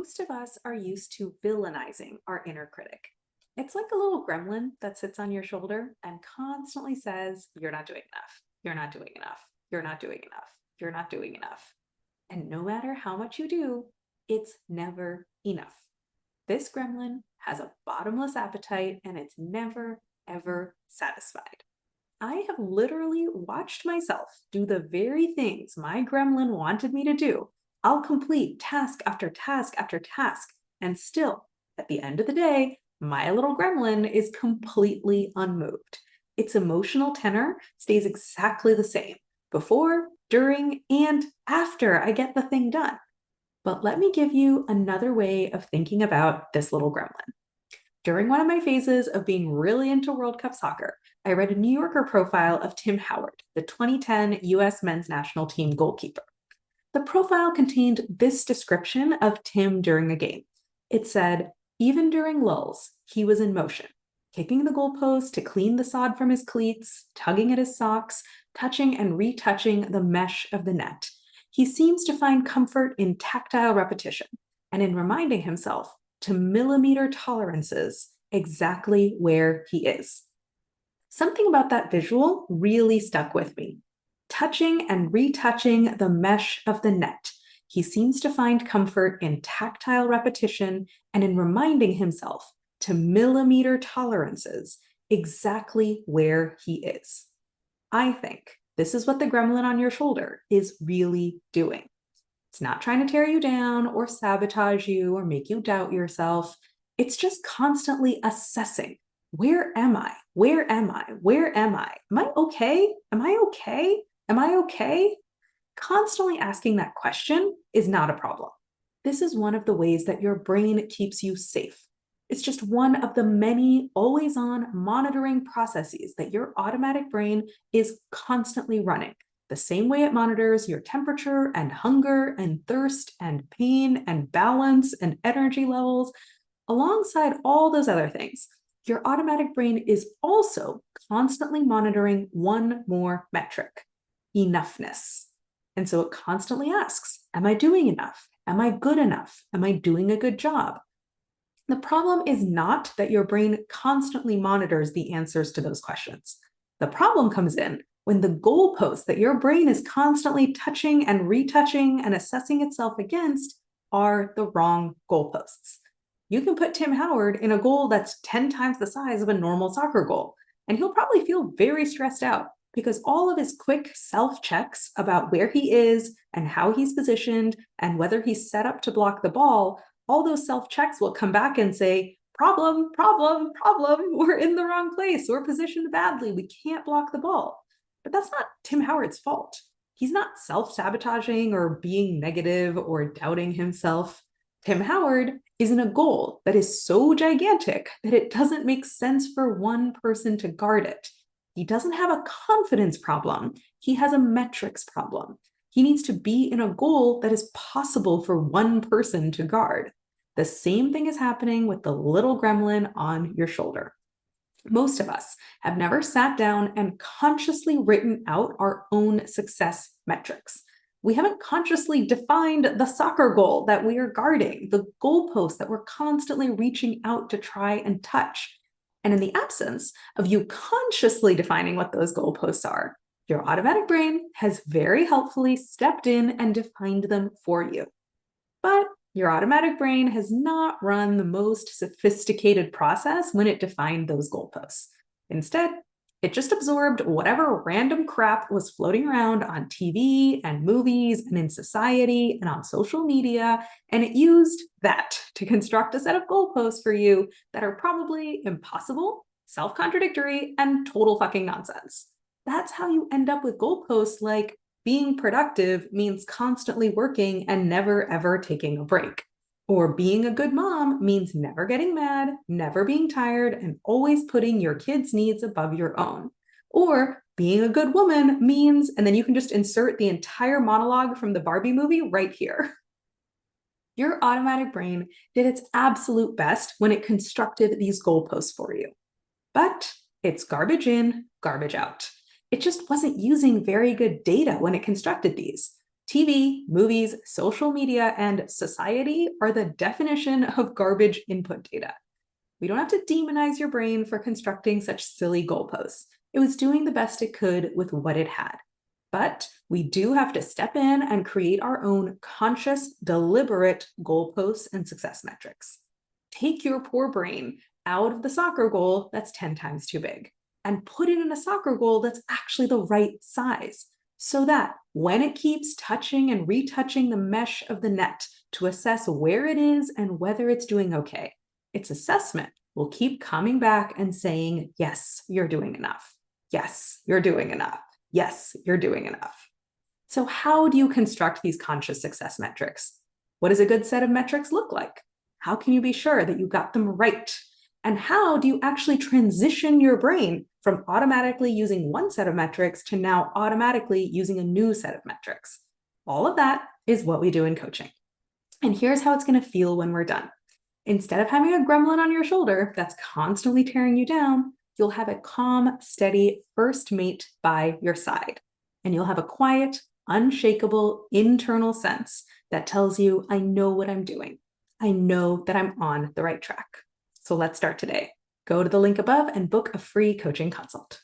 Most of us are used to villainizing our inner critic. It's like a little gremlin that sits on your shoulder and constantly says, "You're not doing enough. You're not doing enough. You're not doing enough. You're not doing enough." And no matter how much you do, it's never enough. This gremlin has a bottomless appetite and it's never, ever satisfied. I have literally watched myself do the very things my gremlin wanted me to do. I'll complete task after task after task, and still, at the end of the day, my little gremlin is completely unmoved. Its emotional tenor stays exactly the same before, during, and after I get the thing done. But let me give you another way of thinking about this little gremlin. During one of my phases of being really into World Cup soccer, I read a New Yorker profile of Tim Howard, the 2010 US men's national team goalkeeper. The profile contained this description of Tim during a game. It said, even during lulls, he was in motion, kicking the goalpost to clean the sod from his cleats, tugging at his socks, touching and retouching the mesh of the net. He seems to find comfort in tactile repetition and in reminding himself to millimeter tolerances exactly where he is. Something about that visual really stuck with me. Touching and retouching the mesh of the net, he seems to find comfort in tactile repetition and in reminding himself to millimeter tolerances exactly where he is. I think this is what the gremlin on your shoulder is really doing. It's not trying to tear you down or sabotage you or make you doubt yourself. It's just constantly assessing, where am I? Where am I? Where am I? Am I okay? Am I okay? Am I okay? Constantly asking that question is not a problem. This is one of the ways that your brain keeps you safe. It's just one of the many always on monitoring processes that your automatic brain is constantly running. The same way it monitors your temperature and hunger and thirst and pain and balance and energy levels, alongside all those other things. Your automatic brain is also constantly monitoring one more metric: enoughness. And so it constantly asks, am I doing enough? Am I good enough? Am I doing a good job? The problem is not that your brain constantly monitors the answers to those questions. The problem comes in when the goalposts that your brain is constantly touching and retouching and assessing itself against are the wrong goalposts. You can put Tim Howard in a goal that's 10 times the size of a normal soccer goal, and he'll probably feel very stressed out because all of his quick self checks about where he is and how he's positioned and whether he's set up to block the ball, all those self checks will come back and say, problem, problem, problem. We're in the wrong place. We're positioned badly. We can't block the ball. But that's not Tim Howard's fault. He's not self sabotaging or being negative or doubting himself. Tim Howard is in a goal that is so gigantic that it doesn't make sense for one person to guard it. He doesn't have a confidence problem. He has a metrics problem. He needs to be in a goal that is possible for one person to guard. The same thing is happening with the little gremlin on your shoulder. Most of us have never sat down and consciously written out our own success metrics. We haven't consciously defined the soccer goal that we are guarding, the goalpost that we're constantly reaching out to try and touch. And in the absence of you consciously defining what those goalposts are, your automatic brain has very helpfully stepped in and defined them for you. But your automatic brain has not run the most sophisticated process when it defined those goalposts. Instead, it just absorbed whatever random crap was floating around on TV and movies and in society and on social media, and it used that to construct a set of goalposts for you that are probably impossible, self-contradictory, and total fucking nonsense. That's how you end up with goalposts like being productive means constantly working and never ever taking a break. Or being a good mom means never getting mad, never being tired, and always putting your kids' needs above your own. Or being a good woman means, and then you can just insert the entire monologue from the Barbie movie right here. Your automatic brain did its absolute best when it constructed these goalposts for you. But it's garbage in, garbage out. It just wasn't using very good data when it constructed these. TV, movies, social media, and society are the definition of garbage input data. We don't have to demonize your brain for constructing such silly goalposts. It was doing the best it could with what it had. But we do have to step in and create our own conscious, deliberate goalposts and success metrics. Take your poor brain out of the soccer goal that's 10 times too big and put it in a soccer goal that's actually the right size, so that when it keeps touching and retouching the mesh of the net to assess where it is and whether it's doing okay, its assessment will keep coming back and saying, yes, you're doing enough. Yes, you're doing enough. Yes, you're doing enough. So how do you construct these conscious success metrics? What does a good set of metrics look like? How can you be sure that you got them right? And how do you actually transition your brain from automatically using one set of metrics to now automatically using a new set of metrics? All of that is what we do in coaching. And here's how it's going to feel when we're done. Instead of having a gremlin on your shoulder that's constantly tearing you down, you'll have a calm, steady first mate by your side. And you'll have a quiet, unshakable internal sense that tells you, I know what I'm doing. I know that I'm on the right track. So let's start today. Go to the link above and book a free coaching consult.